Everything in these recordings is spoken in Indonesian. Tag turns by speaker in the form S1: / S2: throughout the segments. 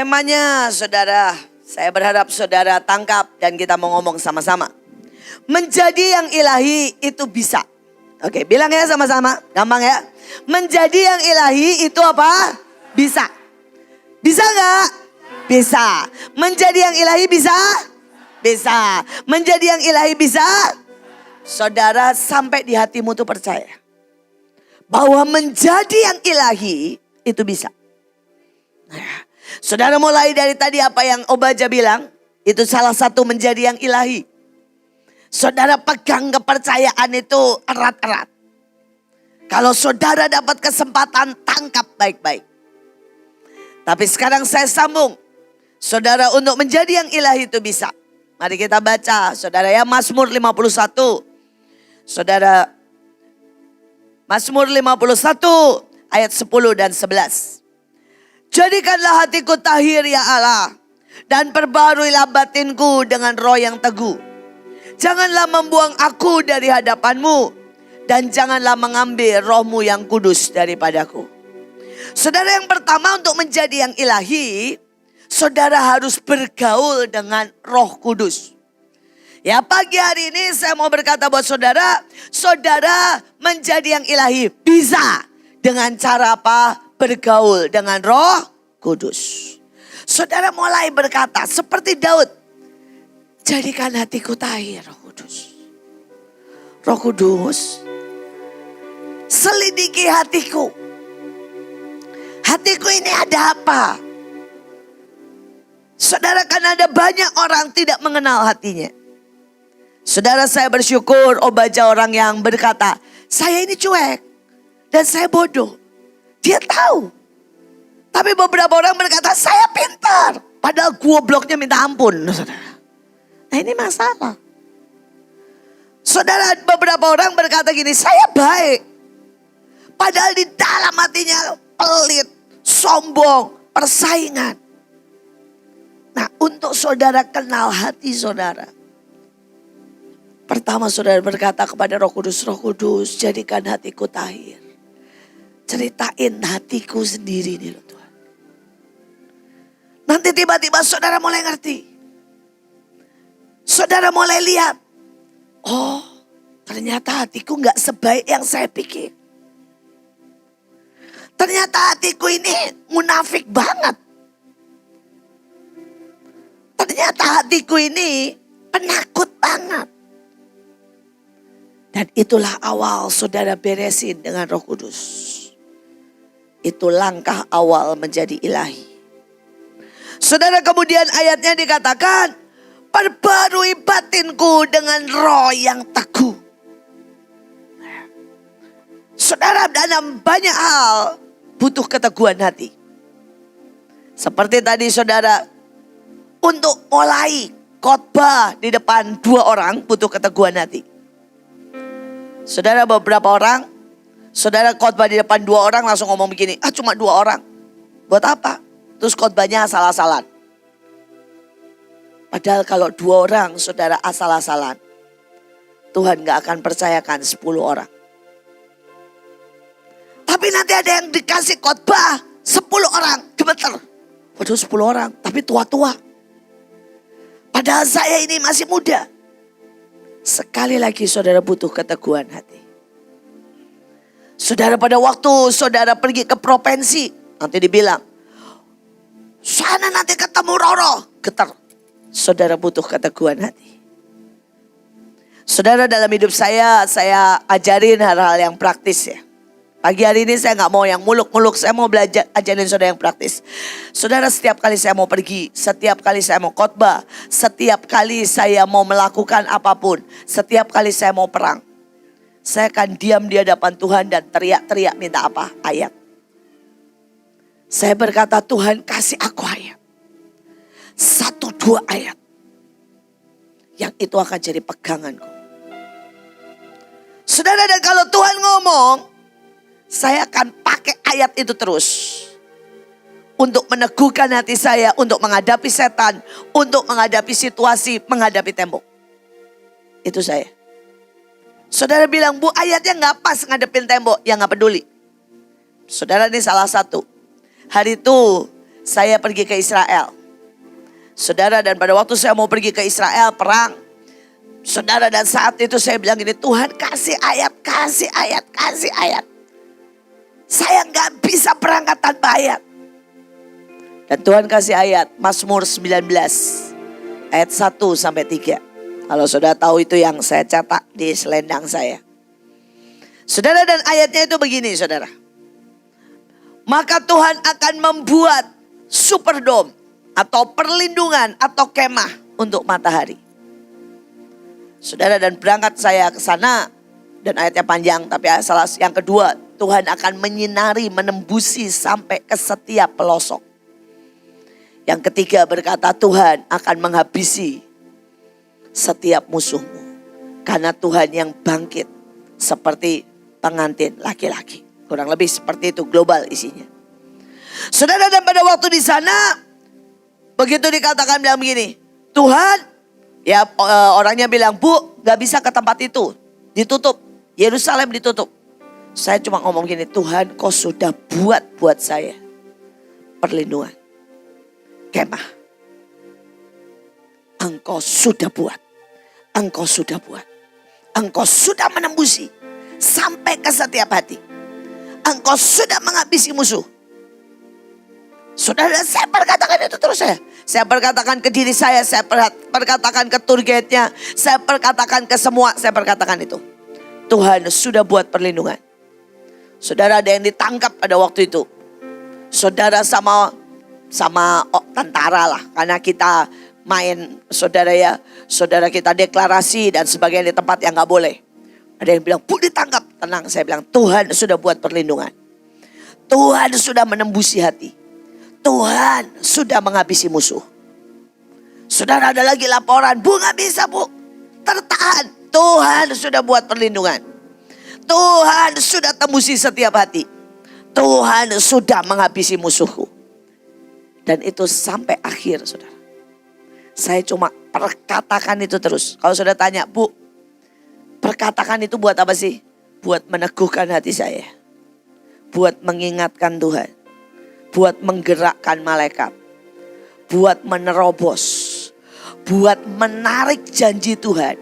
S1: Temanya saudara, saya berharap saudara tangkap dan kita mau ngomong sama-sama. Menjadi yang ilahi itu bisa. Oke, bilang ya sama-sama, gampang ya. Menjadi yang ilahi itu apa? Bisa. Bisa gak? Bisa. Menjadi yang ilahi bisa? Bisa. Menjadi yang ilahi bisa? Saudara sampai di hatimu tuh percaya bahwa menjadi yang ilahi itu bisa. Nah, saudara mulai dari tadi apa yang Obaja bilang, itu salah satu menjadi yang ilahi. Saudara pegang kepercayaan itu erat-erat. Kalau saudara dapat kesempatan, tangkap baik-baik. Tapi sekarang saya sambung. Saudara, untuk menjadi yang ilahi itu bisa. Mari kita baca, saudara ya, Mazmur 51. Saudara, Mazmur 51 ayat 10 dan 11. Jadikanlah hatiku tahir ya Allah, dan perbaharuilah batinku dengan roh yang teguh. Janganlah membuang aku dari hadapanmu, dan janganlah mengambil rohmu yang kudus daripadaku. Saudara, yang pertama untuk menjadi yang ilahi, saudara harus bergaul dengan Roh Kudus. Ya, pagi hari ini saya mau berkata buat saudara, saudara menjadi yang ilahi bisa dengan cara apa? Bergaul dengan Roh Kudus. Saudara mulai berkata seperti Daud, jadikan hatiku tahir Roh Kudus. Roh Kudus, selidiki hatiku. Hatiku ini ada apa? Saudara, kan ada banyak orang tidak mengenal hatinya. Saudara, saya bersyukur Obaja orang yang berkata, saya ini cuek dan saya bodoh. Dia tahu. Tapi beberapa orang berkata, saya pintar. Padahal gobloknya minta ampun. Saudara. Nah, ini masalah. Saudara, beberapa orang berkata gini, saya baik. Padahal di dalam hatinya pelit, sombong, persaingan. Nah, untuk saudara kenal hati saudara. Pertama saudara berkata kepada Roh Kudus, Roh Kudus jadikan hatiku tahir. Ceritain hatiku sendiri nih loh Tuhan. Nanti tiba-tiba saudara mulai ngerti. Saudara mulai lihat. Oh, ternyata hatiku gak sebaik yang saya pikir. Ternyata hatiku ini munafik banget. Ternyata hatiku ini penakut banget. Dan itulah awal saudara beresin dengan Roh Kudus. Itu langkah awal menjadi ilahi. Saudara, kemudian ayatnya dikatakan, perbarui batinku dengan roh yang teguh. Saudara, dalam banyak hal butuh keteguhan hati. Seperti tadi saudara, untuk mulai khotbah di depan 2 orang butuh keteguhan hati. Saudara, beberapa orang, saudara khotbah di depan 2 orang langsung ngomong begini, cuma 2 orang. Buat apa? Terus khotbahnya asal-asalan. Padahal kalau 2 orang saudara asal-asalan, Tuhan gak akan percayakan 10 orang. Tapi nanti ada yang dikasih khotbah 10 orang, gemeter. Waduh, 10 orang, tapi tua-tua. Padahal saya ini masih muda. Sekali lagi saudara butuh keteguhan hati. Saudara, pada waktu saudara pergi ke provinsi, nanti dibilang, sana nanti ketemu Roro, getar. Saudara butuh keteguhan hati. Saudara, dalam hidup saya ajarin hal-hal yang praktis ya. Pagi hari ini saya gak mau yang muluk-muluk, saya mau belajar ajarin saudara yang praktis. Saudara, setiap kali saya mau pergi, setiap kali saya mau khotbah, setiap kali saya mau melakukan apapun, setiap kali saya mau perang, saya akan diam di hadapan Tuhan dan teriak-teriak minta apa? Ayat. Saya berkata, Tuhan kasih aku ayat. 1-2 ayat. Yang itu akan jadi peganganku. Saudara, dan kalau Tuhan ngomong, saya akan pakai ayat itu terus. Untuk meneguhkan hati saya, untuk menghadapi setan, untuk menghadapi situasi, menghadapi tembok. Itu saya. Saudara bilang, Bu ayatnya gak pas ngadepin tembok. Ya gak peduli. Saudara, ini salah satu. Hari itu saya pergi ke Israel. Saudara, dan pada waktu saya mau pergi ke Israel perang, saudara, dan saat itu saya bilang gini, Tuhan kasih ayat, kasih ayat, kasih ayat. Saya gak bisa berangkat tanpa ayat. Dan Tuhan kasih ayat, Mazmur 19 ayat 1 sampai 3. Kalau saudara tahu itu yang saya cetak di selendang saya. Saudara, dan ayatnya itu begini saudara. Maka Tuhan akan membuat superdome atau perlindungan atau kemah untuk matahari. Saudara, dan berangkat saya ke sana, dan ayatnya panjang, tapi salah yang kedua, Tuhan akan menyinari, menembusi sampai ke setiap pelosok. Yang ketiga berkata, Tuhan akan menghabisi setiap musuhmu. Karena Tuhan yang bangkit seperti pengantin laki-laki. Kurang lebih seperti itu global isinya. Saudara, dan pada waktu di sana, begitu dikatakan bilang begini, Tuhan, ya orangnya bilang, Bu, gak bisa ke tempat itu, ditutup, Yerusalem ditutup. Saya cuma ngomong gini, Tuhan kau sudah buat saya perlindungan, kemah. Engkau sudah buat, engkau sudah buat, engkau sudah menembusi sampai ke setiap hati. Engkau sudah menghabisi musuh. Saudara, saya perkatakan itu terus saya perkatakan ke diri saya perkatakan ke tour guide-nya, saya perkatakan ke semua, saya perkatakan itu. Tuhan sudah buat perlindungan. Saudara, ada yang ditangkap pada waktu itu. Saudara sama tentara lah, karena kita main saudara ya, saudara kita deklarasi dan sebagainya di tempat yang gak boleh. Ada yang bilang, Bu ditangkap, tenang, saya bilang Tuhan sudah buat perlindungan. Tuhan sudah menembusi hati. Tuhan sudah menghabisi musuh. Saudara, ada lagi laporan, Bu gak bisa Bu, tertahan. Tuhan sudah buat perlindungan. Tuhan sudah tembusi setiap hati. Tuhan sudah menghabisi musuhku. Dan itu sampai akhir saudara. Saya cuma perkatakan itu terus. Kalau saudara tanya, Bu, perkatakan itu buat apa sih? Buat meneguhkan hati saya. Buat mengingatkan Tuhan. Buat menggerakkan malaikat. Buat menerobos. Buat menarik janji Tuhan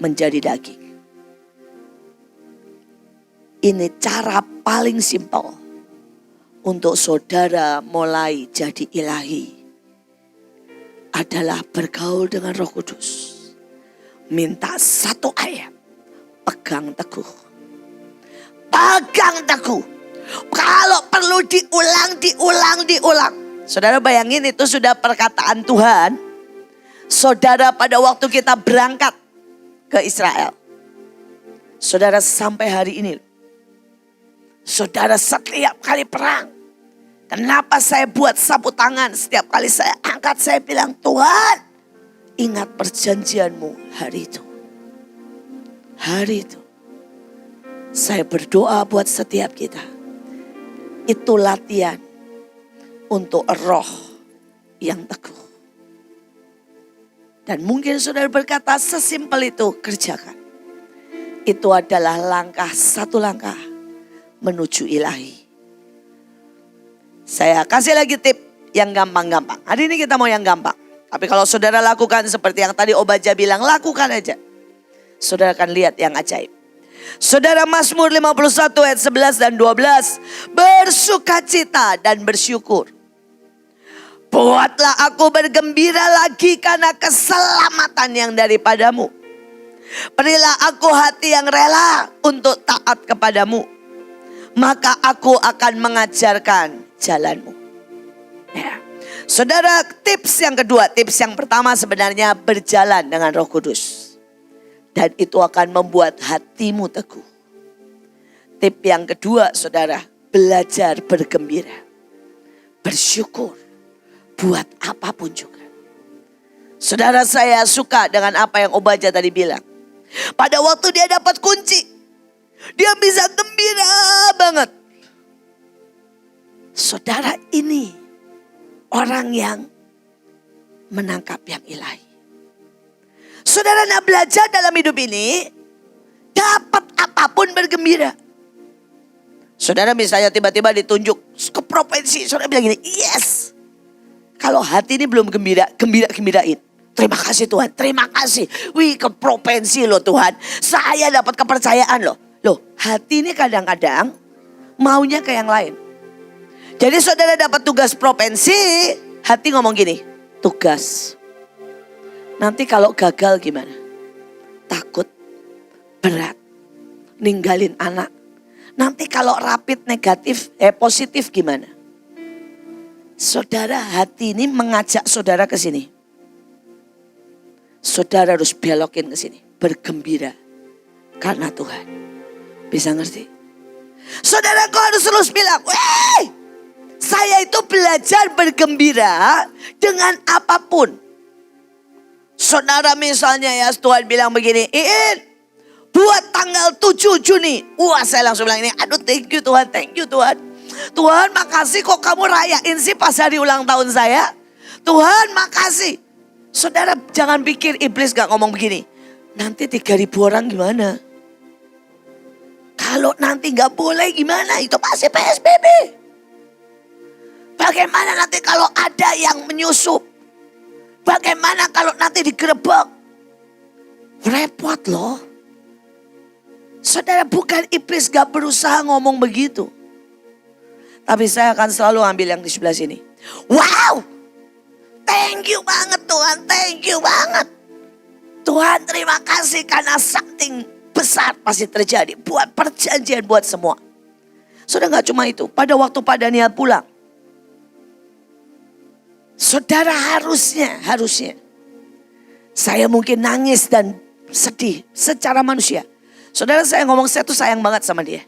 S1: menjadi daging. Ini cara paling simpel untuk saudara mulai jadi ilahi. Adalah bergaul dengan Roh Kudus. Minta satu ayat. Pegang teguh. Pegang teguh. Kalau perlu diulang. Saudara bayangin itu sudah perkataan Tuhan. Saudara pada waktu kita berangkat ke Israel. Saudara sampai hari ini. Saudara setiap kali perang. Kenapa saya buat sapu tangan setiap kali saya angkat, saya bilang, Tuhan ingat perjanjianmu hari itu. Hari itu. Saya berdoa buat setiap kita. Itu latihan untuk roh yang teguh. Dan mungkin saudara berkata sesimpel itu, kerjakan. Itu adalah satu langkah menuju ilahi. Saya kasih lagi tip yang gampang-gampang. Hari ini kita mau yang gampang. Tapi kalau saudara lakukan seperti yang tadi Obaja bilang, lakukan aja. Saudara akan lihat yang ajaib. Saudara, Mazmur 51 ayat 11 dan 12. Bersukacita dan bersyukur. Buatlah aku bergembira lagi karena keselamatan yang daripadamu. Berilah aku hati yang rela untuk taat kepadamu. Maka aku akan mengajarkan jalanmu. Ya. Saudara, tips yang kedua, tips yang pertama sebenarnya berjalan dengan Roh Kudus. Dan itu akan membuat hatimu teguh. Tip yang kedua saudara, belajar bergembira. Bersyukur buat apapun juga. Saudara, saya suka dengan apa yang Obaja tadi bilang. Pada waktu dia dapat kunci, dia bisa gembira banget. Saudara, ini orang yang menangkap yang ilahi. Saudara, nak belajar dalam hidup ini, dapat apapun bergembira. Saudara misalnya tiba-tiba ditunjuk ke provinsi, saudara bilang gini, yes. Kalau hati ini belum gembira, gembirain. Terima kasih Tuhan, terima kasih. Wih, kepropensi loh Tuhan. Saya dapat kepercayaan loh. Loh, hati ini kadang-kadang maunya ke yang lain. Jadi saudara dapat tugas propensi, hati ngomong gini, tugas. Nanti kalau gagal gimana? Takut, berat, ninggalin anak. Nanti kalau rapid negatif, positif gimana? Saudara, hati ini mengajak saudara ke sini. Saudara harus belokin ke sini, bergembira karena Tuhan. Bisa ngerti? Saudara, kau harus terus bilang, "Weh, saya itu belajar bergembira dengan apapun." Saudara misalnya ya, Tuhan bilang begini, "Iin, buat tanggal 7 Juni. Wah, saya langsung bilang ini, aduh thank you Tuhan, thank you Tuhan. Tuhan makasih kok kamu rayain sih pas hari ulang tahun saya. Tuhan makasih. Saudara jangan pikir iblis gak ngomong begini. Nanti 3.000 orang gimana? Kalau nanti gak boleh gimana? Itu pasti PSBB. Bagaimana nanti kalau ada yang menyusup? Bagaimana kalau nanti digerebek? Repot loh. Saudara, bukan iblis gak berusaha ngomong begitu. Tapi saya akan selalu ambil yang di sebelah sini. Wow, thank you banget Tuhan, thank you banget. Tuhan terima kasih karena something besar pasti terjadi. Buat perjanjian buat semua. Saudara, gak cuma itu, pada waktu Pak Daniel pulang. Saudara harusnya. Saya mungkin nangis dan sedih secara manusia. Saudara, saya ngomong saya tuh sayang banget sama dia.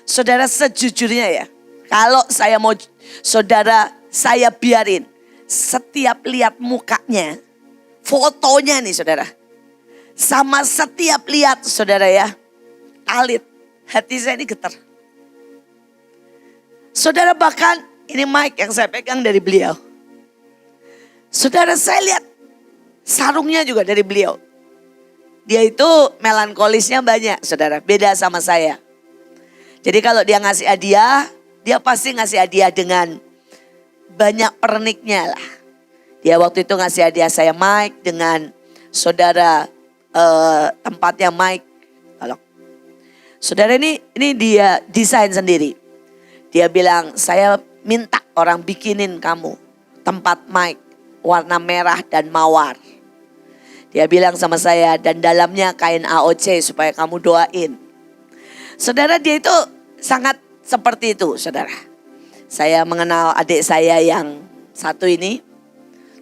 S1: Saudara, sejujurnya ya, kalau saya mau saudara, saya biarin setiap lihat mukanya, fotonya nih saudara. Sama setiap lihat saudara ya, alit, hati saya ini getar. Saudara, bahkan ini mic yang saya pegang dari beliau. Saudara, saya lihat sarungnya juga dari beliau. Dia itu melankolisnya banyak saudara, beda sama saya. Jadi kalau dia ngasih hadiah, dia pasti ngasih hadiah dengan banyak perniknya lah. Dia waktu itu ngasih hadiah saya mic dengan saudara tempatnya mic. Tolong. Saudara, ini dia desain sendiri. Dia bilang, saya minta orang bikinin kamu tempat mic warna merah dan mawar. Dia bilang sama saya, dan dalamnya kain AOC supaya kamu doain. Saudara, dia itu sangat seperti itu saudara. Saya mengenal adik saya yang satu ini.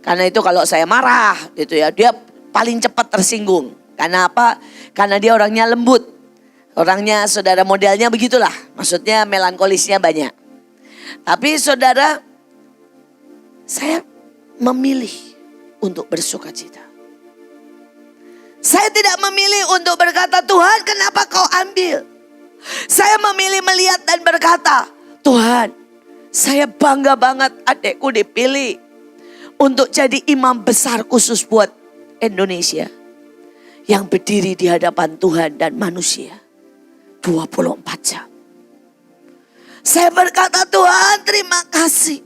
S1: Karena itu kalau saya marah gitu ya, dia paling cepat tersinggung. Karena apa? Karena dia orangnya lembut. Orangnya saudara modelnya begitulah. Maksudnya melankolisnya banyak. Tapi saudara, saya memilih untuk bersuka cita. Saya tidak memilih untuk berkata, Tuhan kenapa kau ambil? Saya memilih melihat dan berkata, Tuhan, saya bangga banget adekku dipilih untuk jadi imam besar khusus buat Indonesia. Yang berdiri di hadapan Tuhan dan manusia 24 jam. Saya berkata, Tuhan terima kasih.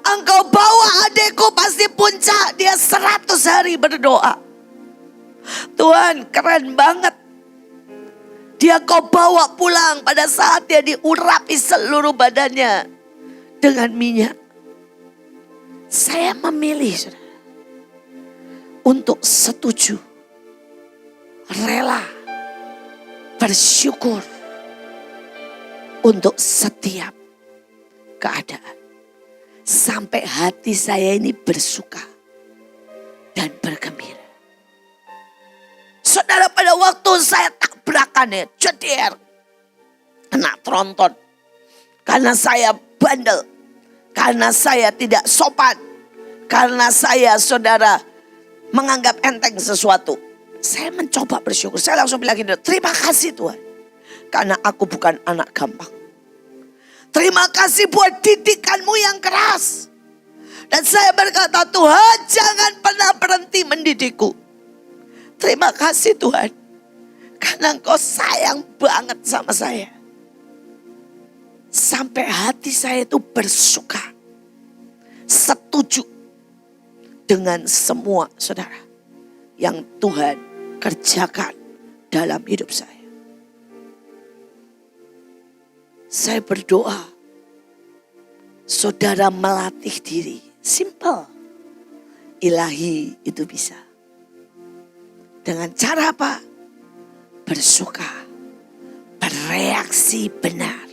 S1: Engkau bawa adekku pasti puncak, dia 100 hari berdoa. Tuhan keren banget. Dia kau bawa pulang pada saat dia diurapi seluruh badannya dengan minyak. Saya memilih saudara, untuk setuju, rela, bersyukur untuk setiap keadaan. Sampai hati saya ini bersuka dan bergembira. Saudara, pada waktu saya tabrakan ya, ceder, kena tronton. Karena saya bandel, karena saya tidak sopan, karena saya saudara menganggap enteng sesuatu. Saya mencoba bersyukur, saya langsung bilang gini, terima kasih Tuhan. Karena aku bukan anak gampang. Terima kasih buat didikanmu yang keras. Dan saya berkata, Tuhan jangan pernah berhenti mendidikku. Terima kasih Tuhan, karena Engkau sayang banget sama saya. Sampai hati saya itu bersuka. setuju dengan semua saudara yang Tuhan kerjakan dalam hidup saya. Saya berdoa saudara melatih diri. Simple. Ilahi itu bisa. Dengan cara apa? Bersuka. Bereaksi benar.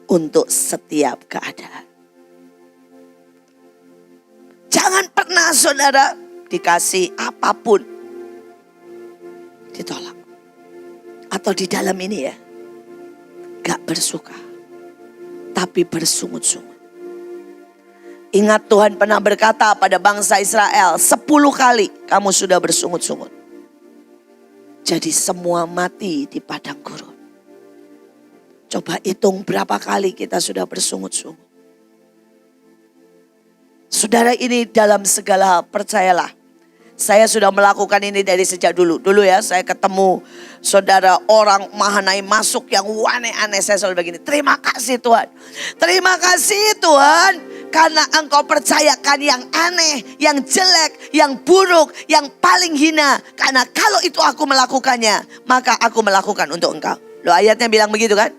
S1: Untuk setiap keadaan. Jangan pernah saudara dikasih apapun ditolak. Atau di dalam ini ya. Gak bersuka. Tapi bersungut-sungut. Ingat Tuhan pernah berkata pada bangsa Israel, 10 kali kamu sudah bersungut-sungut. Jadi semua mati di padang gurun. Coba hitung berapa kali kita sudah bersungut-sungut. Saudara, ini dalam segala hal, percayalah. Saya sudah melakukan ini dari sejak dulu. Dulu ya saya ketemu saudara orang Mahanaim masuk yang aneh-aneh. Saya selalu begini, terima kasih Tuhan. Terima kasih Tuhan. Karena engkau percayakan yang aneh, yang jelek, yang buruk, yang paling hina. Karena kalau itu aku melakukannya, maka aku melakukan untuk engkau. Loh, ayatnya bilang begitu kan?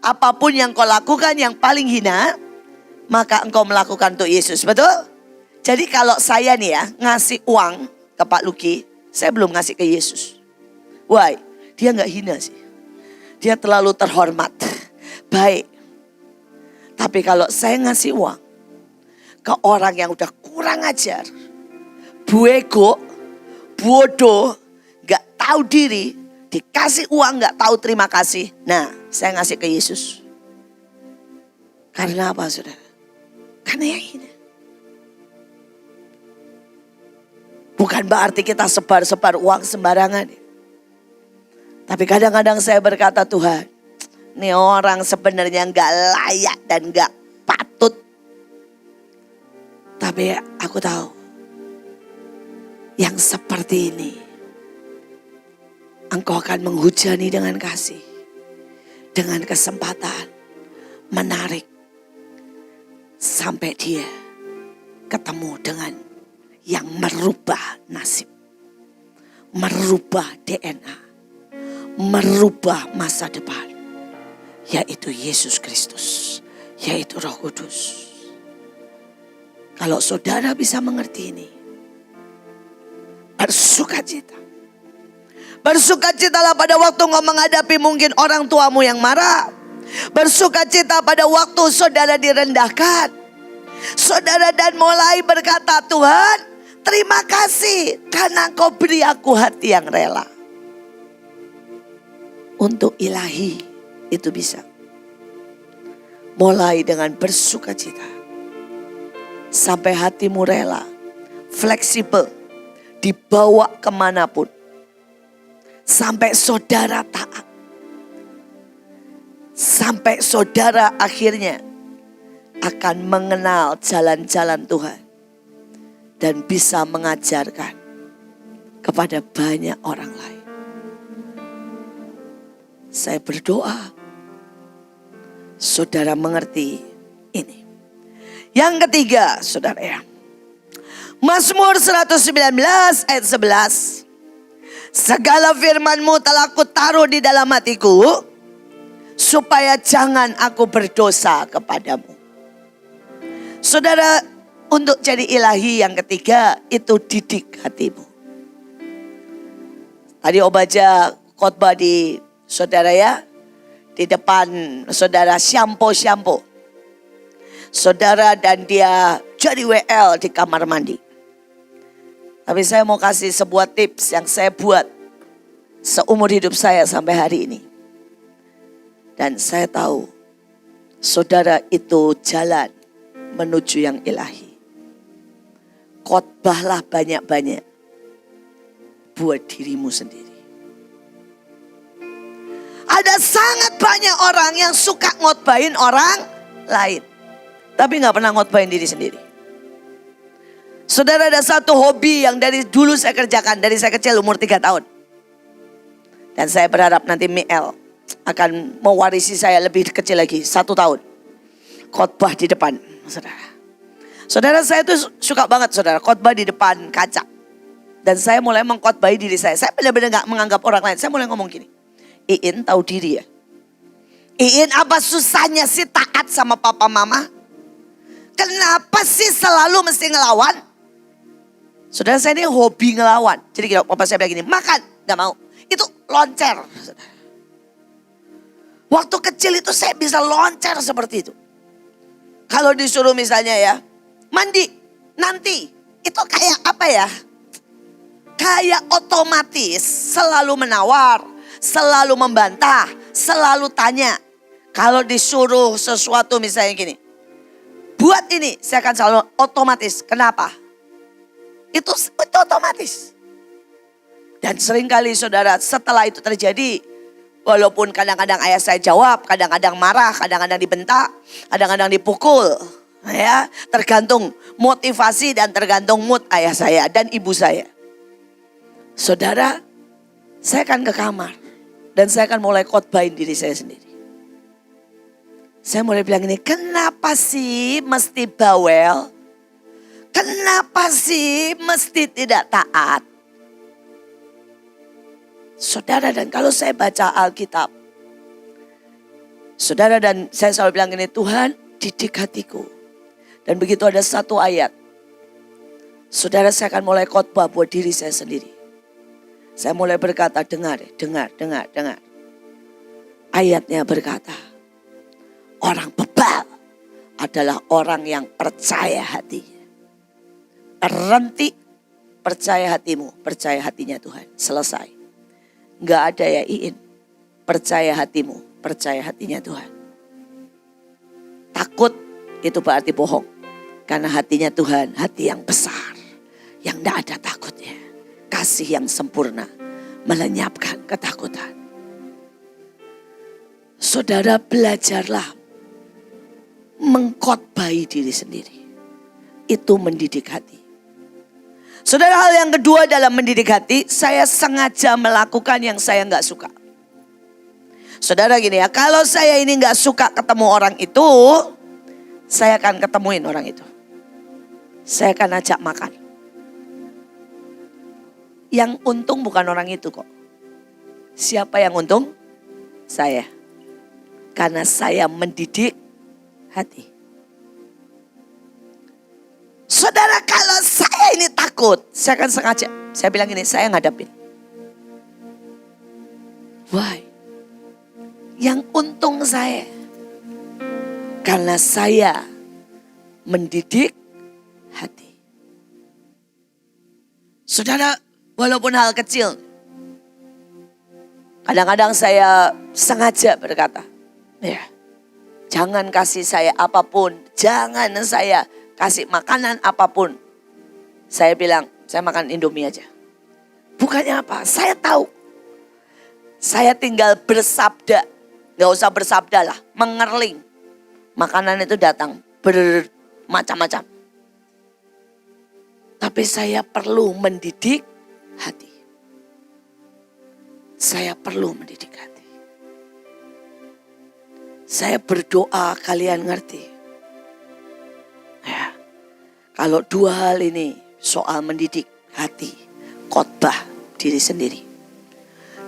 S1: Apapun yang kau lakukan yang paling hina, maka engkau melakukan untuk Yesus. Betul? Jadi kalau saya nih ya ngasih uang ke Pak Luki, saya belum ngasih ke Yesus. Why? Dia gak hina sih. Dia terlalu terhormat. Baik. Tapi kalau saya ngasih uang ke orang yang udah kurang ajar, buego, bodoh, gak tahu diri, dikasih uang gak tahu terima kasih. Nah, saya ngasih ke Yesus. Karena apa saudara? Karena yang hina. Bukan berarti kita sebar-sebar uang sembarangan. Tapi kadang-kadang saya berkata, Tuhan, ini orang sebenarnya gak layak dan gak patut. Tapi aku tahu, yang seperti ini, engkau akan menghujani dengan kasih. Dengan kesempatan menarik. Sampai dia ketemu dengan yang merubah nasib, merubah DNA, merubah masa depan, yaitu Yesus Kristus, yaitu Roh Kudus. Kalau saudara bisa mengerti ini, bersukacita. Bersukacitalah pada waktu engkau menghadapi mungkin orang tuamu yang marah. Bersukacita pada waktu saudara direndahkan. Saudara dan mulai berkata, Tuhan, terima kasih karena Kau beri aku hati yang rela. Untuk ilahi itu bisa. Mulai dengan bersukacita. Sampai hatimu rela. Fleksibel. Dibawa kemanapun. Sampai saudara taat. Sampai saudara akhirnya akan mengenal jalan-jalan Tuhan. Dan bisa mengajarkan kepada banyak orang lain. Saya berdoa saudara mengerti ini. Yang ketiga saudara ya. Mazmur 119 ayat 11. Segala firman-Mu telah kutaruh di dalam hatiku, supaya jangan aku berdosa kepadamu. Saudara, untuk jadi ilahi yang ketiga itu didik hatimu. Tadi Obaja khotbah di saudara ya, di depan saudara shampoo. Saudara dan dia jadi WL di kamar mandi. Tapi saya mau kasih sebuah tips yang saya buat seumur hidup saya sampai hari ini. Dan saya tahu saudara itu jalan menuju yang ilahi. Khotbahlah banyak-banyak buat dirimu sendiri. Ada sangat banyak orang yang suka ngotbahin orang lain. Tapi gak pernah ngotbahin diri sendiri. Saudara, ada satu hobi yang dari dulu saya kerjakan. Dari saya kecil umur 3 tahun. Dan saya berharap nanti Miel akan mewarisi saya lebih kecil lagi. 1 tahun. Khotbah di depan saudara. Saudara, saya tuh suka banget saudara khotbah di depan kaca. Dan saya mulai mengkhotbahi diri saya. Saya benar-benar gak menganggap orang lain. Saya mulai ngomong gini. Iin tahu diri ya. Iin apa susahnya sih taat sama papa mama? Kenapa sih selalu mesti ngelawan? Saudara, saya ini hobi ngelawan. Jadi kalau papa saya bilang gini, makan, gak mau. Itu loncer. Waktu kecil itu saya bisa loncer seperti itu. Kalau disuruh misalnya ya, mandi, nanti. Itu kayak apa ya? Kayak otomatis selalu menawar, selalu membantah, selalu tanya. Kalau disuruh sesuatu misalnya gini, buat ini, saya akan selalu otomatis. Kenapa? Itu otomatis. Dan seringkali saudara, setelah itu terjadi, walaupun kadang-kadang ayah saya jawab, kadang-kadang marah, kadang-kadang dibentak, kadang-kadang dipukul. Ya, tergantung motivasi dan tergantung mood ayah saya dan ibu saya. Saudara, saya akan ke kamar dan saya akan mulai khotbahin diri saya sendiri. Saya mulai bilang ini, kenapa sih mesti bawel? Kenapa sih mesti tidak taat? Saudara, dan kalau saya baca Alkitab, saudara, dan saya selalu bilang ini, Tuhan didik hatiku. Dan begitu ada satu ayat, saudara, saya akan mulai khotbah buat diri saya sendiri. Saya mulai berkata, dengar. Ayatnya berkata, orang bebal adalah orang yang percaya hatinya. Berhenti, percaya hatimu, percaya hatinya Tuhan. Selesai. Gak ada ya Iin. Percaya hatimu, percaya hatinya Tuhan. Takut itu berarti bohong. Karena hatinya Tuhan, hati yang besar. Yang gak ada takutnya. Kasih yang sempurna melenyapkan ketakutan. Saudara, belajarlah mengkhotbahi diri sendiri. Itu mendidik hati. Saudara, hal yang kedua dalam mendidik hati, saya sengaja melakukan yang saya gak suka. Saudara gini ya, kalau saya ini gak suka ketemu orang itu, saya akan ketemuin orang itu. Saya akan ajak makan. Yang untung bukan orang itu kok. Siapa yang untung? Saya. Karena saya mendidik hati. Saudara, kalau saya ini takut, saya akan sengaja. Saya bilang ini, saya ngadapin. Why? Yang untung saya. Karena saya mendidik hati. Saudara, walaupun hal kecil, kadang-kadang saya sengaja berkata, ya, jangan kasih saya apapun, jangan saya kasih makanan apapun. Saya bilang, saya makan Indomie aja. Bukannya apa, saya tahu. Saya tinggal bersabda, gak usah bersabda lah, mengerling. Makanan itu datang bermacam-macam. Tapi saya perlu mendidik hati. Saya perlu mendidik hati. Saya berdoa kalian ngerti. Ya, kalau dua hal ini soal mendidik hati, khotbah diri sendiri.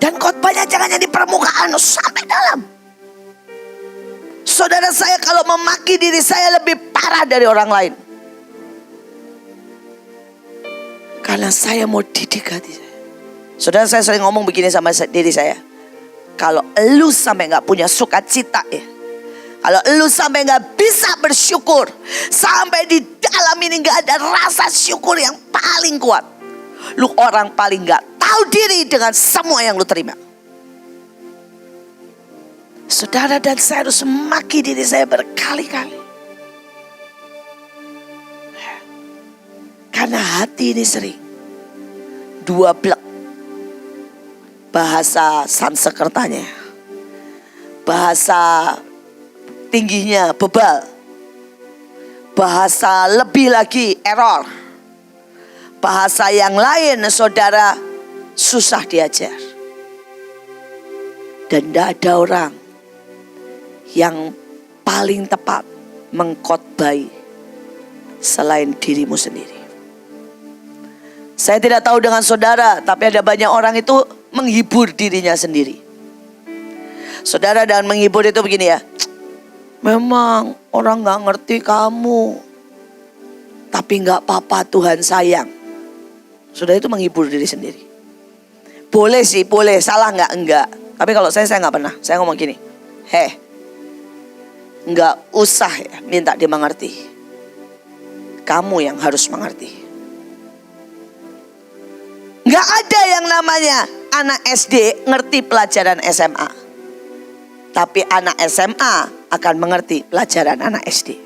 S1: Dan khotbahnya jangan yang di permukaan, sampai dalam. Saudara, saya kalau memaki diri saya lebih parah dari orang lain. Karena saya mau didik hati saya. Saudara, saya sering ngomong begini sama diri saya. Kalau lu sampai gak punya sukacita ya. Kalau lu sampai gak bisa bersyukur. Sampai di dalam ini gak ada rasa syukur yang paling kuat. Lu orang paling gak tahu diri dengan semua yang lu terima. Saudara, dan saya harus memaki diri saya berkali-kali. Karena hati ini sering dua blek. Bahasa Sansekertanya, bahasa tingginya bebal, bahasa lebih lagi error, bahasa yang lain saudara susah diajar. Dan tidak ada orang yang paling tepat mengkhotbahi selain dirimu sendiri. Saya tidak tahu dengan saudara, tapi ada banyak orang itu menghibur dirinya sendiri. Saudara, dan menghibur itu begini ya. Memang orang gak ngerti kamu, tapi gak apa-apa, Tuhan sayang. Saudara itu menghibur diri sendiri. Boleh sih, boleh. Salah gak? Enggak. Tapi kalau saya gak pernah. Saya ngomong gini, gak usah ya minta dia mengerti. Kamu yang harus mengerti. Gak ada yang namanya anak SD ngerti pelajaran SMA. Tapi anak SMA akan mengerti pelajaran anak SD.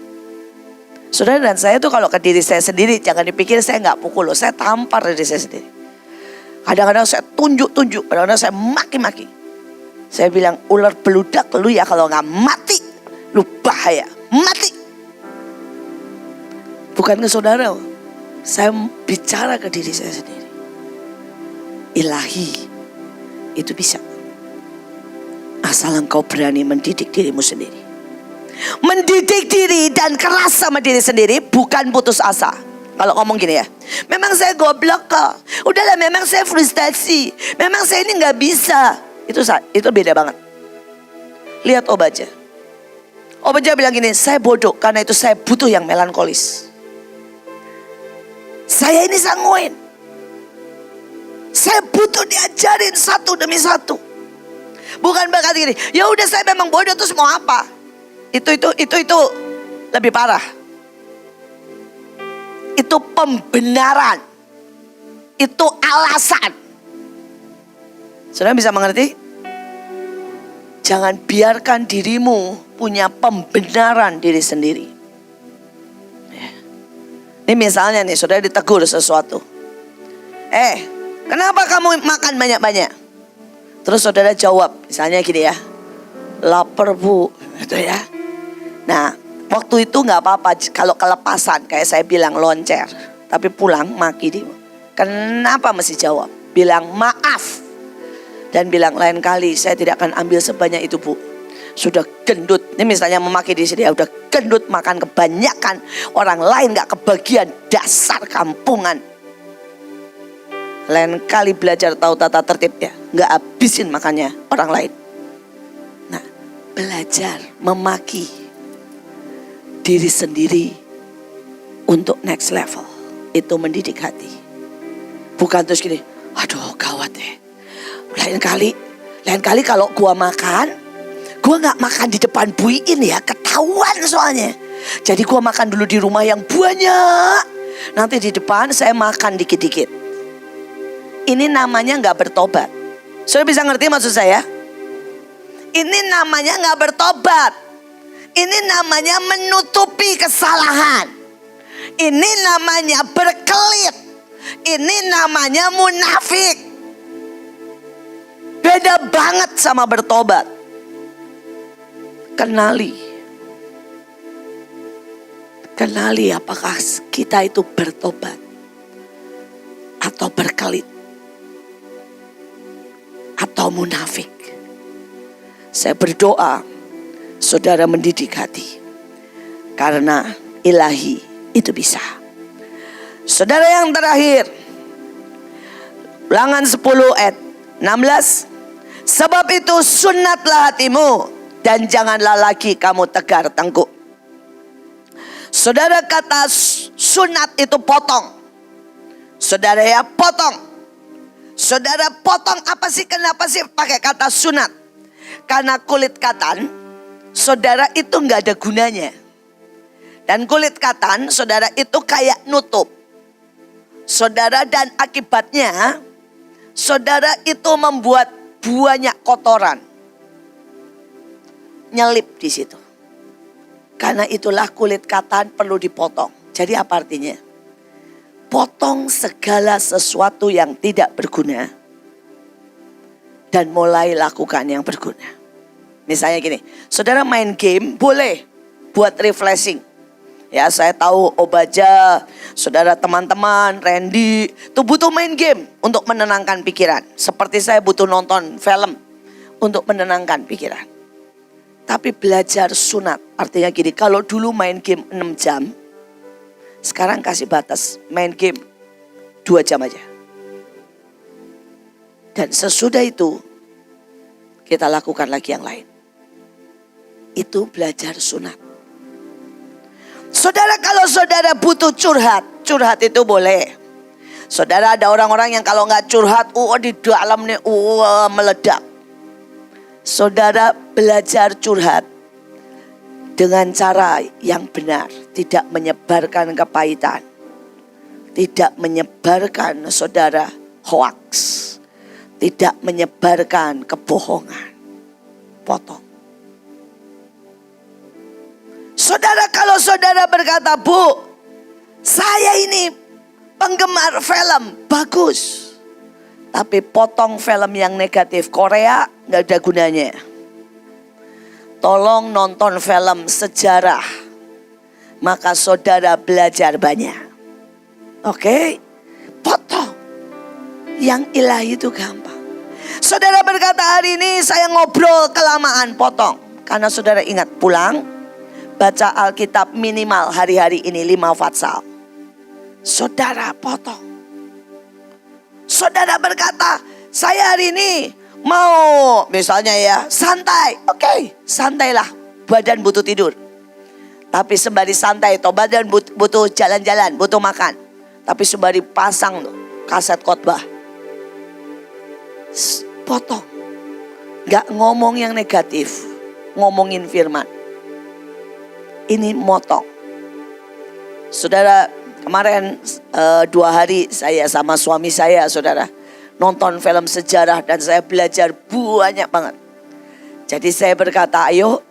S1: Saudara, dan saya tuh kalau ke diri saya sendiri, jangan dipikir saya gak pukul loh. Saya tampar diri saya sendiri. Kadang-kadang saya tunjuk-tunjuk, kadang-kadang saya maki-maki. Saya bilang, ular beludak lu ya kalau gak mati, lu bahaya, mati. Bukan ke saudara, saya bicara ke diri saya sendiri. Ilahi itu bisa, asal engkau berani mendidik dirimu sendiri. Mendidik diri dan keras sama diri sendiri, bukan putus asa. Kalau ngomong gini ya, memang saya goblok kok, udahlah memang saya frustasi, memang saya ini gak bisa. Itu beda banget. Lihat Obadja. Obadja bilang gini, saya bodoh karena itu saya butuh yang melankolis. Saya ini sanguin. Saya butuh diajarin satu demi satu. Bukan berkata gini, ya udah saya memang bodoh terus mau apa? Itu lebih parah. Itu pembenaran. Itu alasan. Saudara bisa mengerti? Jangan biarkan dirimu punya pembenaran diri sendiri. Ini misalnya nih, saudara ditegur sesuatu. Kenapa kamu makan banyak-banyak? Terus saudara jawab, misalnya gini ya, lapar bu, gitu ya. Nah, waktu itu gak apa-apa kalau kelepasan, kayak saya bilang loncer. Tapi pulang maki dia. Kenapa mesti jawab? Bilang maaf. Dan bilang lain kali saya tidak akan ambil sebanyak itu bu. Sudah gendut, ini misalnya memaki di sini ya, udah gendut makan kebanyakan. Orang lain gak kebagian, dasar kampungan. Lain kali belajar tahu tata tertib ya, gak habisin makannya orang lain. Nah, belajar memaki diri sendiri untuk next level. Itu mendidik hati. Bukan terus gini, aduh gawat ya. Lain kali kalau gua makan, gua gak makan di depan buiin ya, ketahuan soalnya. Jadi gua makan dulu di rumah yang banyak. Nanti di depan saya makan dikit-dikit. Ini namanya gak bertobat. Saudara bisa ngerti maksud saya? Ini namanya gak bertobat. Ini namanya menutupi kesalahan. Ini namanya berkelit. Ini namanya munafik. Beda banget sama bertobat. Kenali apakah kita itu bertobat atau berkelit atau munafik. Saya berdoa saudara mendidik hati, karena ilahi itu bisa. Saudara yang terakhir, Ulangan 10 ayat 16. Sebab itu sunatlah hatimu dan janganlah lagi kamu tegar tengkuk. Saudara, kata sunat itu potong. Saudara ya, potong. Saudara potong apa sih? Kenapa sih pakai kata sunat? Karena kulit katan, saudara itu nggak ada gunanya. Dan kulit katan, saudara itu kayak nutup. Saudara, dan akibatnya, saudara itu membuat banyak kotoran nyelip di situ. Karena itulah kulit katan perlu dipotong. Jadi apa artinya? Potong segala sesuatu yang tidak berguna dan mulai lakukan yang berguna. Misalnya gini, saudara main game boleh buat refreshing. Ya, saya tahu Obadja, saudara, teman-teman, Randy itu butuh main game untuk menenangkan pikiran. Seperti saya butuh nonton film untuk menenangkan pikiran. Tapi belajar sunat, artinya gini, kalau dulu main game 6 jam, Sekarang kasih batas main game 2 jam aja. Dan sesudah itu kita lakukan lagi yang lain. Itu belajar sunat. Saudara, kalau saudara butuh curhat, curhat itu boleh. Saudara, ada orang-orang yang kalau nggak curhat, di dalam nih, meledak. Saudara belajar curhat dengan cara yang benar, tidak menyebarkan kepahitan, tidak menyebarkan saudara hoax, tidak menyebarkan kebohongan. Potong. Saudara, kalau saudara berkata, Bu, saya ini penggemar film, bagus. Tapi potong film yang negatif, Korea gak ada gunanya. Tolong nonton film sejarah, maka saudara belajar banyak. Oke? Potong. Yang ilahi itu gampang. Saudara berkata, hari ini saya ngobrol kelamaan, potong. Karena saudara ingat, pulang baca Alkitab minimal hari-hari ini 5 fatsal. Saudara potong. Saudara berkata, saya hari ini mau misalnya ya santai. Oke, santailah. Badan butuh tidur. Tapi sembari santai, badan butuh jalan-jalan, butuh makan. Tapi sembari pasang kaset khotbah. Potong. Gak ngomong yang negatif, ngomongin firman. Ini motong. Saudara, kemarin 2 hari saya sama suami saya, saudara, nonton film sejarah dan saya belajar banyak banget. Jadi saya berkata, ayo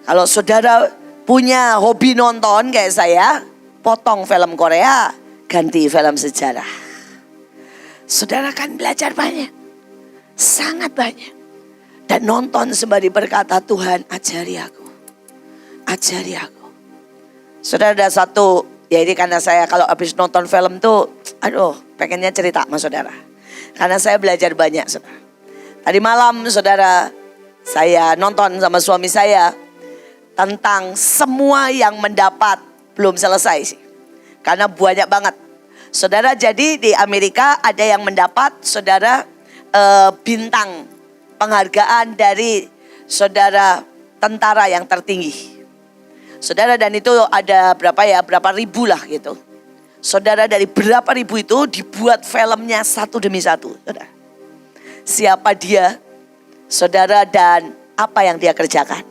S1: kalau saudara punya hobi nonton kayak saya, potong film Korea, ganti film sejarah. Saudara kan belajar banyak, sangat banyak. Dan nonton sembari berkata, Tuhan ajari aku, ajari aku. Saudara, ada satu, ya ini karena saya kalau habis nonton film tuh, pengennya cerita sama saudara. Karena saya belajar banyak, saudara. Tadi malam, saudara, saya nonton sama suami saya tentang semua yang mendapat, belum selesai sih. Karena banyak banget. Saudara, jadi di Amerika ada yang mendapat, saudara, bintang penghargaan dari saudara tentara yang tertinggi. Saudara, dan itu ada berapa ribu lah gitu. Saudara, dari berapa ribu itu dibuat filmnya satu demi satu. Saudara, siapa dia, saudara, dan apa yang dia kerjakan.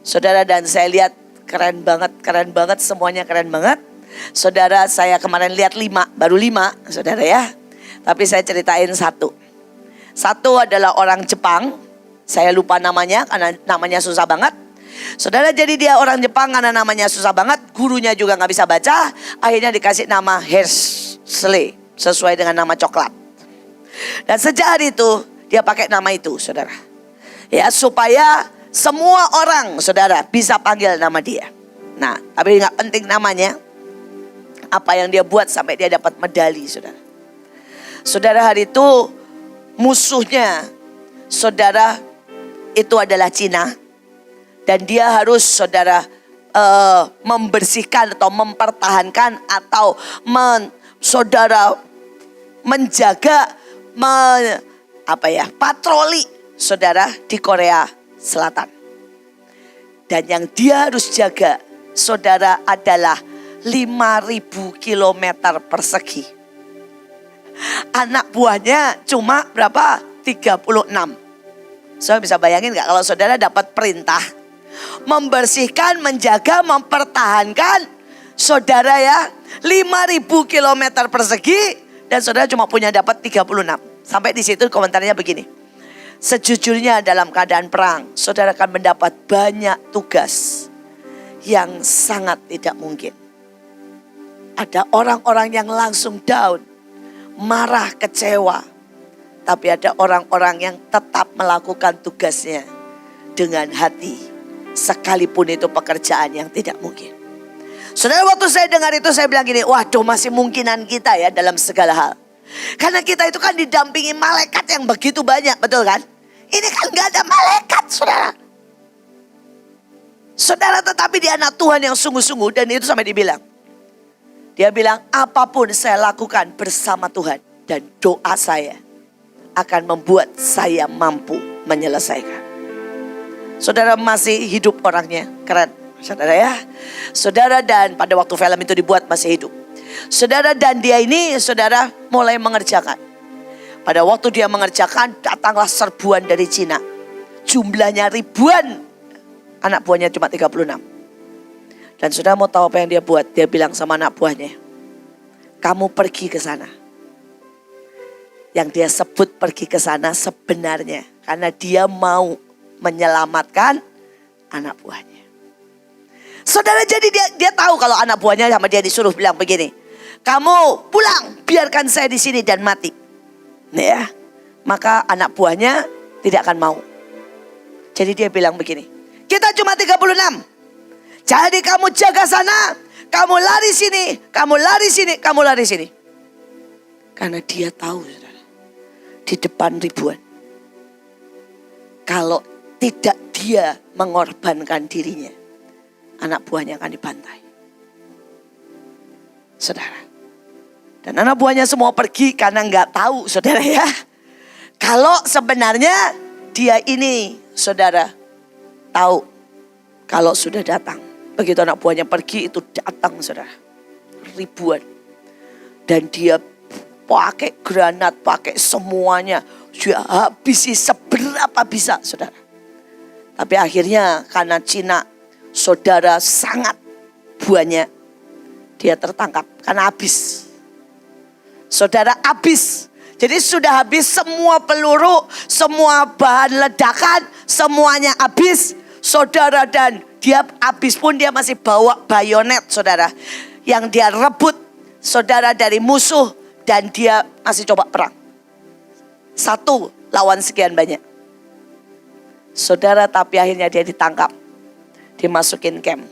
S1: Saudara, dan saya lihat keren banget, semuanya keren banget. Saudara, saya kemarin lihat baru 5, saudara ya. Tapi saya ceritain satu. Satu adalah orang Jepang, saya lupa namanya karena namanya susah banget. Saudara, jadi dia orang Jepang karena namanya susah banget, gurunya juga gak bisa baca, akhirnya dikasih nama Hershey, sesuai dengan nama coklat. Dan sejak hari itu, dia pakai nama itu, saudara. Ya, supaya semua orang, saudara, bisa panggil nama dia. Nah, tapi gak penting namanya, apa yang dia buat sampai dia dapat medali, saudara. Saudara, hari itu musuhnya, saudara, itu adalah Cina. Dan dia harus, saudara, membersihkan atau mempertahankan atau saudara menjaga, patroli, saudara, di Korea Selatan. Dan yang dia harus jaga, saudara, adalah 5.000 kilometer persegi. Anak buahnya cuma berapa? 36. Saudara bisa bayangin gak kalau saudara dapat perintah membersihkan, menjaga, mempertahankan, saudara ya, 5.000 kilometer persegi, dan saudara cuma punya dapat 36. Sampai di situ komentarnya begini. Sejujurnya dalam keadaan perang, saudara akan mendapat banyak tugas yang sangat tidak mungkin. Ada orang-orang yang langsung down, marah, kecewa. Tapi ada orang-orang yang tetap melakukan tugasnya dengan hati. Sekalipun itu pekerjaan yang tidak mungkin. Saudara, waktu saya dengar itu saya bilang gini, waduh, masih mungkinan kita ya dalam segala hal. Karena kita itu kan didampingi malaikat yang begitu banyak, betul kan? Ini kan gak ada malaikat, saudara. Saudara, tetapi dia anak Tuhan yang sungguh-sungguh, dan itu sampai dibilang, Dia bilang, apapun saya lakukan bersama Tuhan. Dan doa saya akan membuat saya mampu menyelesaikan. Saudara masih hidup orangnya, keren. Saudara ya. Saudara dan pada waktu film itu dibuat masih hidup. Saudara dan dia ini saudara mulai mengerjakan. Pada waktu dia mengerjakan datanglah serbuan dari Cina. Jumlahnya ribuan. Anak buahnya cuma 36. Dan saudara mau tahu apa yang dia buat? Dia bilang sama anak buahnya, kamu pergi ke sana. Yang dia sebut pergi ke sana sebenarnya karena dia mau menyelamatkan anak buahnya. Saudara, jadi dia tahu kalau anak buahnya sama dia disuruh bilang begini, kamu pulang, biarkan saya di sini dan mati. Ya, maka anak buahnya tidak akan mau. Jadi dia bilang begini, kita cuma 36. Jadi kamu jaga sana, kamu lari sini, kamu lari sini, kamu lari sini. Karena dia tahu, saudara, di depan ribuan. Kalau tidak dia mengorbankan dirinya, anak buahnya akan dibantai. Saudara. Dan anak buahnya semua pergi karena nggak tahu, saudara ya. Kalau sebenarnya dia ini, saudara, tahu kalau sudah datang. Begitu anak buahnya pergi itu datang, saudara, ribuan. Dan dia pakai granat, pakai semuanya. Dia habisi seberapa bisa, saudara. Tapi akhirnya karena Cina, saudara, sangat banyak, dia tertangkap karena habis. Saudara, habis. Jadi sudah habis semua peluru, semua bahan ledakan, semuanya habis. Saudara, dan dia habis pun dia masih bawa bayonet, saudara. Yang dia rebut, saudara, dari musuh. Dan dia masih coba perang. Satu lawan sekian banyak. Saudara, tapi akhirnya dia ditangkap. Dimasukin camp.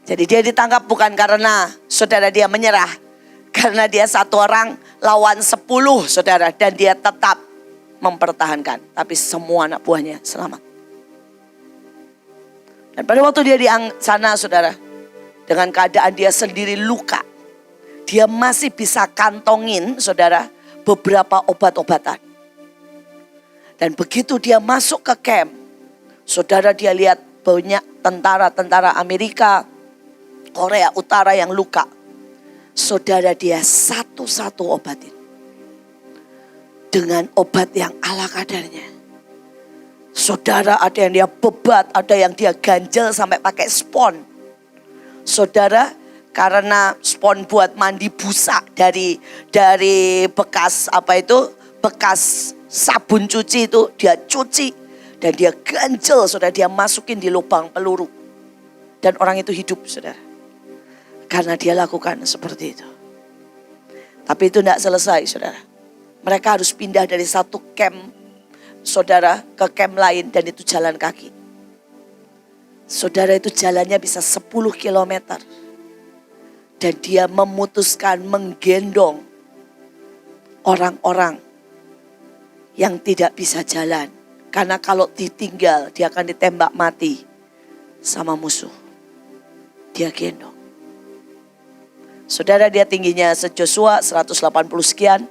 S1: Jadi dia ditangkap bukan karena saudara dia menyerah. Karena dia satu orang lawan 10, saudara. Dan dia tetap mempertahankan. Tapi semua anak buahnya selamat. Dan pada waktu dia di sana, saudara, dengan keadaan dia sendiri luka, dia masih bisa kantongin, saudara, beberapa obat-obatan. Dan begitu dia masuk ke camp, saudara, dia lihat banyak tentara-tentara Amerika, Korea Utara yang luka. Saudara, dia satu-satu obatin. Dengan obat yang ala kadarnya. Saudara, ada yang dia bebat, ada yang dia ganjel sampai pakai spon. Saudara, karena spon buat mandi busa dari bekas bekas sabun cuci itu dia cuci dan dia ganjel, saudara, dia masukin di lubang peluru. Dan orang itu hidup, saudara. Karena dia lakukan seperti itu. Tapi itu tidak selesai, saudara. Mereka harus pindah dari satu camp, saudara, ke camp lain, dan itu jalan kaki. Saudara, itu jalannya bisa 10 kilometer. Dan dia memutuskan menggendong orang-orang yang tidak bisa jalan. Karena kalau ditinggal dia akan ditembak mati sama musuh. Dia gendong. Saudara, dia tingginya se-Joshua 180 sekian.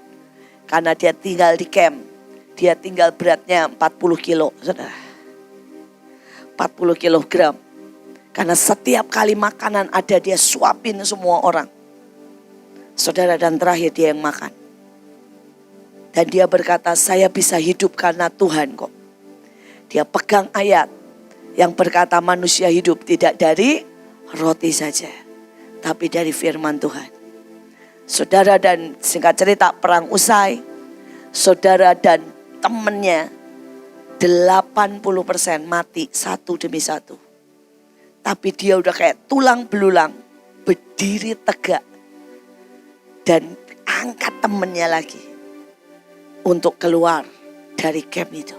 S1: Karena dia tinggal di camp. Dia tinggal beratnya 40 kilo, saudara. 40 kilogram. Karena setiap kali makanan ada, dia suapin semua orang. Saudara, dan terakhir dia yang makan. Dan dia berkata, saya bisa hidup karena Tuhan kok. Dia pegang ayat yang berkata manusia hidup tidak dari roti saja, tapi dari firman Tuhan. Saudara, dan singkat cerita perang usai. Saudara, dan temennya 80% mati satu demi satu. Tapi dia udah kayak tulang belulang, berdiri tegak dan angkat temennya lagi untuk keluar dari camp itu.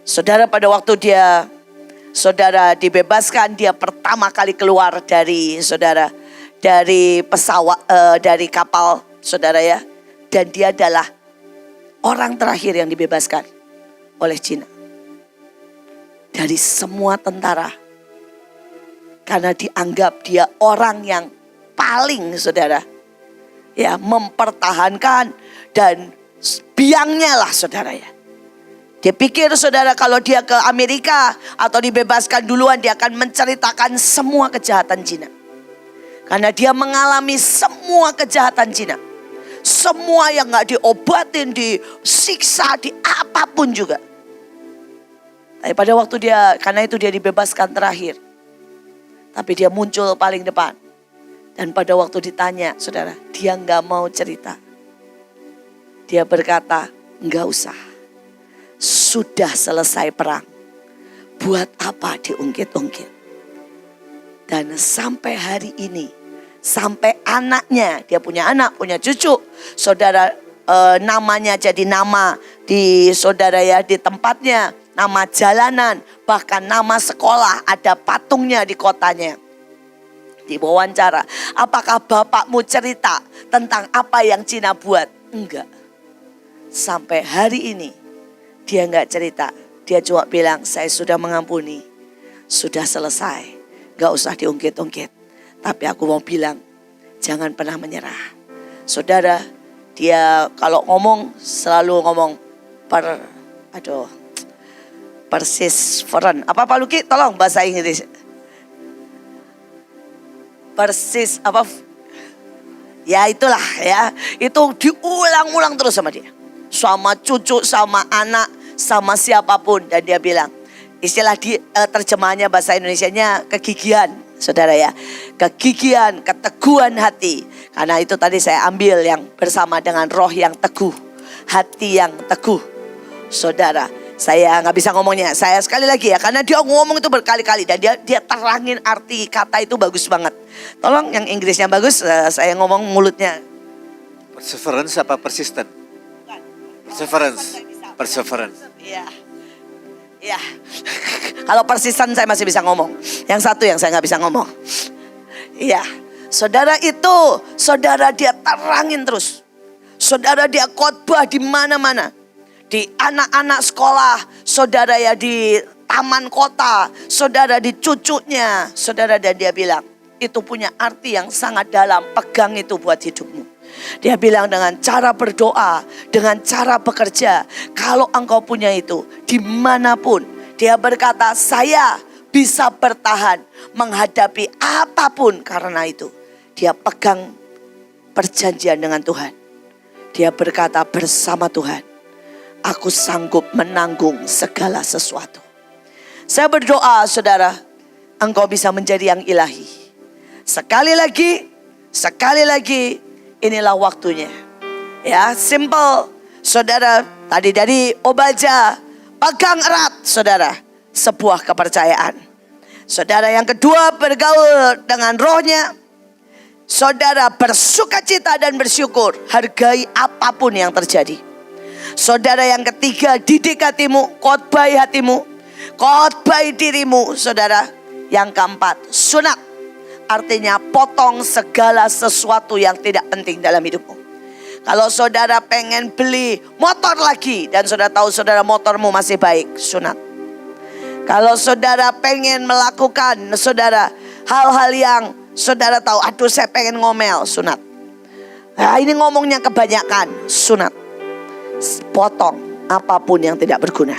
S1: Saudara, pada waktu dia, saudara, dibebaskan, dia pertama kali keluar dari, saudara, dari pesawat, dari kapal, saudara ya. Dan dia adalah orang terakhir yang dibebaskan oleh Cina. Dari semua tentara. Karena dianggap dia orang yang paling saudara. Ya, mempertahankan dan biangnya lah saudara ya. Dia pikir saudara kalau dia ke Amerika atau dibebaskan duluan dia akan menceritakan semua kejahatan Cina. Karena dia mengalami semua kejahatan Cina. Semua yang gak diobatin, disiksa, di apapun juga. Tapi pada waktu dia, karena itu dia dibebaskan terakhir. Tapi dia muncul paling depan. Dan pada waktu ditanya saudara, dia gak mau cerita. Dia berkata, gak usah. Sudah selesai perang. Buat apa diungkit-ungkit? Dan sampai hari ini, sampai anaknya, dia punya anak, punya cucu. Saudara, namanya jadi nama di saudara ya, di tempatnya. Nama jalanan, bahkan nama sekolah, ada patungnya di kotanya. Diwawancara, apakah bapakmu cerita tentang apa yang Cina buat? Enggak. Sampai hari ini dia enggak cerita. Dia cuma bilang, saya sudah mengampuni. Sudah selesai. Gak usah diungkit-ungkit. Tapi aku mau bilang, jangan pernah menyerah. Saudara, dia kalau ngomong selalu ngomong persisveren. Apa Pak Luki? Tolong bahasa Inggris. Ya itulah ya. Itu diulang-ulang terus sama dia. Sama cucu, sama anak, sama siapapun. Dan dia bilang, istilah terjemahannya bahasa Indonesianya kegigihan, saudara ya. Kegigihan, keteguhan hati. Karena itu tadi saya ambil yang bersama dengan roh yang teguh. Hati yang teguh. Saudara, saya gak bisa ngomongnya. Saya sekali lagi ya, karena dia ngomong itu berkali-kali. Dan dia terangin arti kata itu bagus banget. Tolong yang Inggrisnya bagus, saya ngomong mulutnya.
S2: Perseverance apa persistent? Perseverance.
S1: Iya. Ya, kalau persisten saya masih bisa ngomong. Yang satu yang saya nggak bisa ngomong. Iya, saudara itu, saudara dia terangin terus. Saudara dia khotbah di mana-mana. Di anak-anak sekolah, saudara ya di taman kota, saudara di cucunya. Saudara dan dia bilang, itu punya arti yang sangat dalam, pegang itu buat hidupmu. Dia bilang dengan cara berdoa, dengan cara bekerja. Kalau engkau punya itu, dimanapun. Dia berkata, saya bisa bertahan menghadapi apapun karena itu. Dia pegang perjanjian dengan Tuhan. Dia berkata bersama Tuhan, aku sanggup menanggung segala sesuatu. Saya berdoa saudara, engkau bisa menjadi yang ilahi. Sekali lagi. Inilah waktunya. Ya, simple. Saudara, tadi dari Obaja, pegang erat saudara, sebuah kepercayaan. Saudara yang kedua bergaul dengan rohnya. Saudara bersukacita dan bersyukur, hargai apapun yang terjadi. Saudara yang ketiga, didik hatimu, khotbah hatimu, khotbah dirimu. Saudara, yang keempat, sunat. Artinya potong segala sesuatu yang tidak penting dalam hidupmu. Kalau saudara pengen beli motor lagi dan saudara tahu saudara motormu masih baik, sunat. Kalau saudara pengen melakukan saudara hal-hal yang saudara tahu, aduh saya pengen ngomel, sunat. Nah, ini ngomongnya kebanyakan, sunat. Potong apapun yang tidak berguna.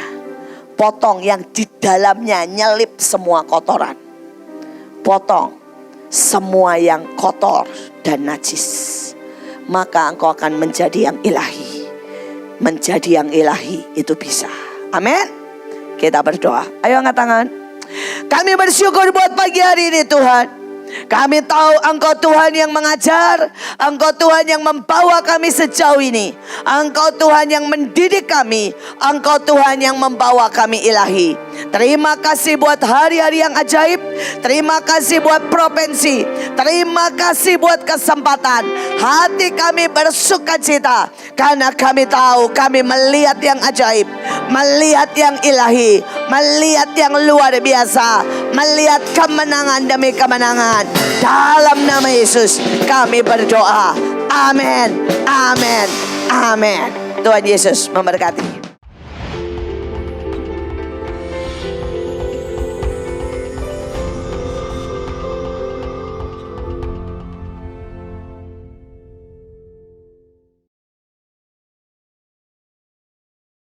S1: Potong yang di dalamnya nyelip semua kotoran. Potong semua yang kotor dan najis. Maka engkau akan menjadi yang ilahi. Menjadi yang ilahi itu bisa. Amin. Kita berdoa. Ayo angkat tangan. Kami bersyukur buat pagi hari ini Tuhan. Kami tahu Engkau Tuhan yang mengajar, Engkau Tuhan yang membawa kami sejauh ini, Engkau Tuhan yang mendidik kami, Engkau Tuhan yang membawa kami ilahi. Terima kasih buat hari-hari yang ajaib. Terima kasih buat provinsi. Terima kasih buat kesempatan. Hati kami bersukacita karena kami tahu kami melihat yang ajaib, melihat yang ilahi, melihat yang luar biasa, melihat kemenangan demi kemenangan. Dalam nama Yesus kami berdoa. Amin. Amin. Amin. Tuhan Yesus memberkati.